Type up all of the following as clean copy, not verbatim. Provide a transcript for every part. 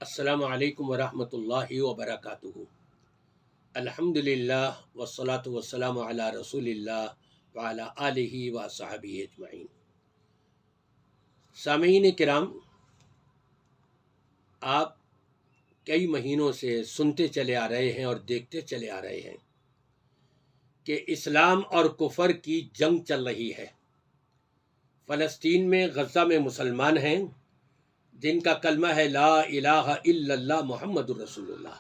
السلام علیکم ورحمۃ اللہ وبرکاتہ۔ الحمدللہ والصلاة والسلام علی رسول اللہ وعلی آلہ وصحبہ اجمعین۔ سامعین کرام، آپ کئی مہینوں سے سنتے چلے آ رہے ہیں اور دیکھتے چلے آ رہے ہیں کہ اسلام اور کفر کی جنگ چل رہی ہے۔ فلسطین میں، غزہ میں مسلمان ہیں جن کا کلمہ ہے لا الہ الا اللہ محمد الرسول اللہ،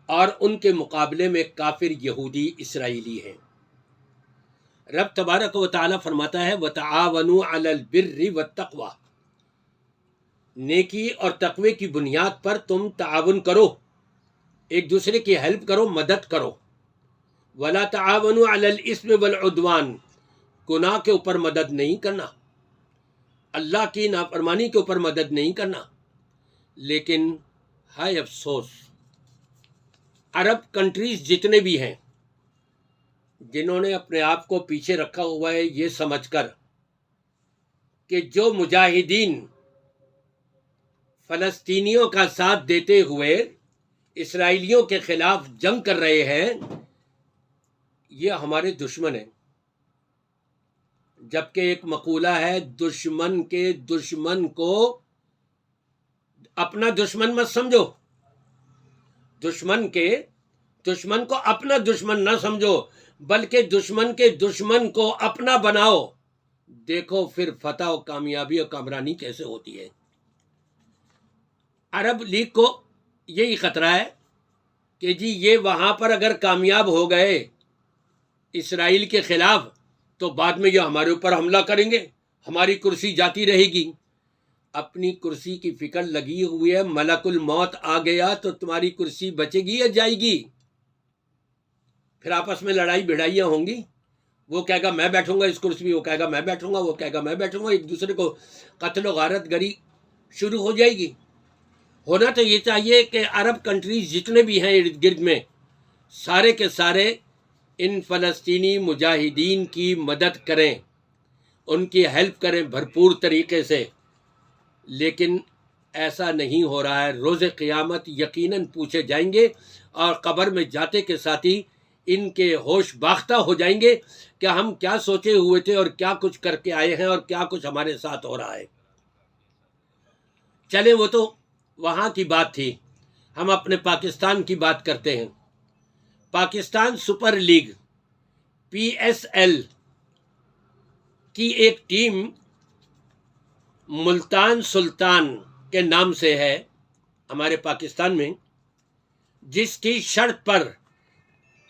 اور ان کے مقابلے میں کافر یہودی اسرائیلی ہیں۔ رب تبارک و تعالی فرماتا ہے وَتَعَاوَنُوا عَلَى الْبِرِّ وَالتَّقْوَى، نیکی اور تقوی کی بنیاد پر تم تعاون کرو، ایک دوسرے کی ہیلپ کرو، مدد کرو۔ وَلَا تَعَاوَنُوا عَلَى الْإِثْمِ وَالْعُدْوَانِ، گناہ کے اوپر مدد نہیں کرنا، اللہ کی نافرمانی کے اوپر مدد نہیں کرنا۔ لیکن ہائے افسوس، عرب کنٹریز جتنے بھی ہیں جنہوں نے اپنے آپ کو پیچھے رکھا ہوا ہے یہ سمجھ کر کہ جو مجاہدین فلسطینیوں کا ساتھ دیتے ہوئے اسرائیلیوں کے خلاف جنگ کر رہے ہیں یہ ہمارے دشمن ہیں، جبکہ ایک مقولہ ہے دشمن کے دشمن کو اپنا دشمن مت سمجھو، دشمن کو اپنا دشمن نہ سمجھو بلکہ دشمن کے دشمن کو اپنا بناؤ، دیکھو پھر فتح و کامیابی اور کامرانی کیسے ہوتی ہے۔ عرب لیگ کو یہی خطرہ ہے کہ جی یہ وہاں پر اگر کامیاب ہو گئے اسرائیل کے خلاف تو بعد میں یہ ہمارے اوپر حملہ کریں گے، ہماری کرسی جاتی رہے گی۔ اپنی کرسی کی فکر لگی ہوئی ہے، ملک الموت آ گیا تو تمہاری کرسی بچے گی یا جائے گی؟ پھر آپس میں لڑائی بھڑائیاں ہوں گی، وہ کہے گا میں بیٹھوں گا اس کرسی میں، وہ کہے گا میں بیٹھوں گا، وہ کہے گا میں بیٹھوں گا، ایک دوسرے کو قتل و غارت گری شروع ہو جائے گی۔ ہونا تو یہ چاہیے کہ عرب کنٹریز جتنے بھی ہیں ارد گرد میں سارے کے سارے ان فلسطینی مجاہدین کی مدد کریں، ان کی ہیلپ کریں بھرپور طریقے سے، لیکن ایسا نہیں ہو رہا ہے۔ روز قیامت یقیناً پوچھے جائیں گے اور قبر میں جاتے کے ساتھ ہی ان کے ہوش باختہ ہو جائیں گے کہ ہم کیا سوچے ہوئے تھے اور کیا کچھ کر کے آئے ہیں اور کیا کچھ ہمارے ساتھ ہو رہا ہے۔ چلیں وہ تو وہاں کی بات تھی، ہم اپنے پاکستان کی بات کرتے ہیں۔ پاکستان سپر لیگ PSL کی ایک ٹیم ملتان سلطان کے نام سے ہے ہمارے پاکستان میں، جس کی شرط پر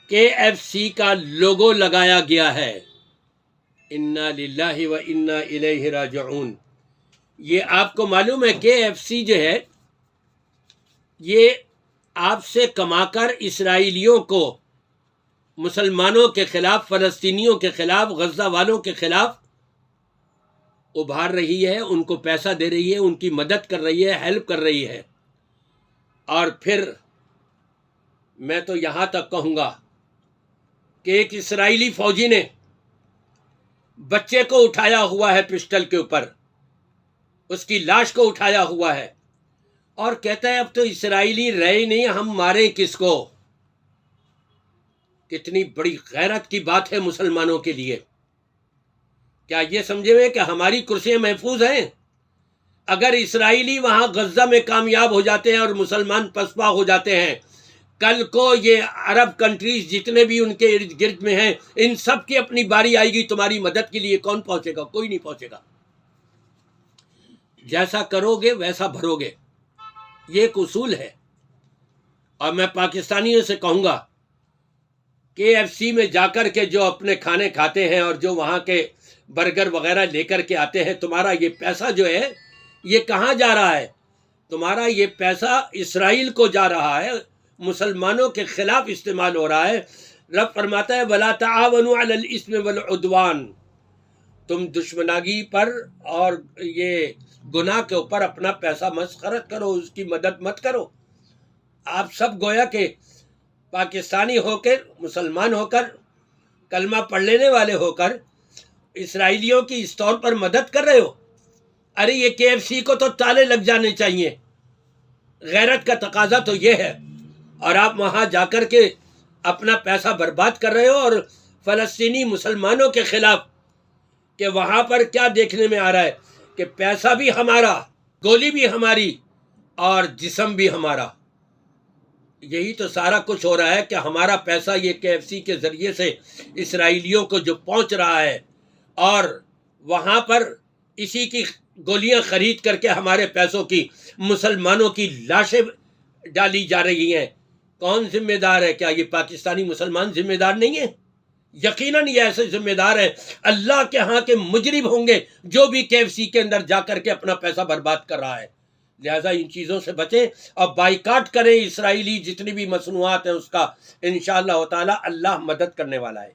KFC کا لوگو لگایا گیا ہے۔ انا للہ و انا الیہ راجعون۔ یہ آپ کو معلوم ہے KFC جو ہے یہ آپ سے کما کر اسرائیلیوں کو مسلمانوں کے خلاف، فلسطینیوں کے خلاف، غزہ والوں کے خلاف ابھار رہی ہے، ان کو پیسہ دے رہی ہے، ان کی مدد کر رہی ہے، ہیلپ کر رہی ہے۔ اور پھر میں تو یہاں تک کہوں گا کہ ایک اسرائیلی فوجی نے بچے کو اٹھایا ہوا ہے پسٹل کے اوپر، اس کی لاش کو اٹھایا ہوا ہے اور کہتا ہے اب تو اسرائیلی رہے نہیں، ہم ماریں کس کو؟ کتنی بڑی غیرت کی بات ہے مسلمانوں کے لیے۔ کیا یہ سمجھے ہوئے کہ ہماری کرسیاں محفوظ ہیں؟ اگر اسرائیلی وہاں غزہ میں کامیاب ہو جاتے ہیں اور مسلمان پسپا ہو جاتے ہیں، کل کو یہ عرب کنٹریز جتنے بھی ان کے ارد گرد میں ہیں ان سب کی اپنی باری آئے گی تمہاری مدد کے لیے۔ کون پہنچے گا؟ کوئی نہیں پہنچے گا۔ جیسا کرو گے ویسا بھرو گے، یہ ایک اصول ہے۔ اور میں پاکستانیوں سے کہوں گا KFC میں جا کر کے جو اپنے کھانے کھاتے ہیں اور جو وہاں کے برگر وغیرہ لے کر کے آتے ہیں، تمہارا یہ پیسہ جو ہے یہ کہاں جا رہا ہے؟ تمہارا یہ پیسہ اسرائیل کو جا رہا ہے، مسلمانوں کے خلاف استعمال ہو رہا ہے۔ رب فرماتا ہے وَلَا تَعَاوَنُوا عَلَى الْإِثْمِ وَالْعُدْوَانِ، تم دشمناگی پر اور یہ گناہ کے اوپر اپنا پیسہ مت خرچ کرو، اس کی مدد مت کرو۔ آپ سب گویا کہ پاکستانی ہو کر، مسلمان ہو کر، کلمہ پڑھ لینے والے ہو کر اسرائیلیوں کی اس طور پر مدد کر رہے ہو۔ ارے یہ KFC کو تو تالے لگ جانے چاہیے، غیرت کا تقاضا تو یہ ہے، اور آپ وہاں جا کر کے اپنا پیسہ برباد کر رہے ہو، اور فلسطینی مسلمانوں کے خلاف، کہ وہاں پر کیا دیکھنے میں آ رہا ہے کہ پیسہ بھی ہمارا، گولی بھی ہماری، اور جسم بھی ہمارا۔ یہی تو سارا کچھ ہو رہا ہے کہ ہمارا پیسہ یہ KFC کے ذریعے سے اسرائیلیوں کو جو پہنچ رہا ہے، اور وہاں پر اسی کی گولیاں خرید کر کے ہمارے پیسوں کی مسلمانوں کی لاشیں ڈالی جا رہی ہیں۔ کون ذمہ دار ہے؟ کیا یہ پاکستانی مسلمان ذمہ دار نہیں ہیں؟ یقیناً یہ ایسے ذمہ دار ہیں، اللہ کے ہاں کے مجرم ہوں گے جو بھی KFC کے اندر جا کر کے اپنا پیسہ برباد کر رہا ہے۔ لہٰذا ان چیزوں سے بچیں اور بائیکاٹ کریں اسرائیلی جتنی بھی مصنوعات ہیں اس کا۔ انشاءاللہ تعالی اللہ مدد کرنے والا ہے۔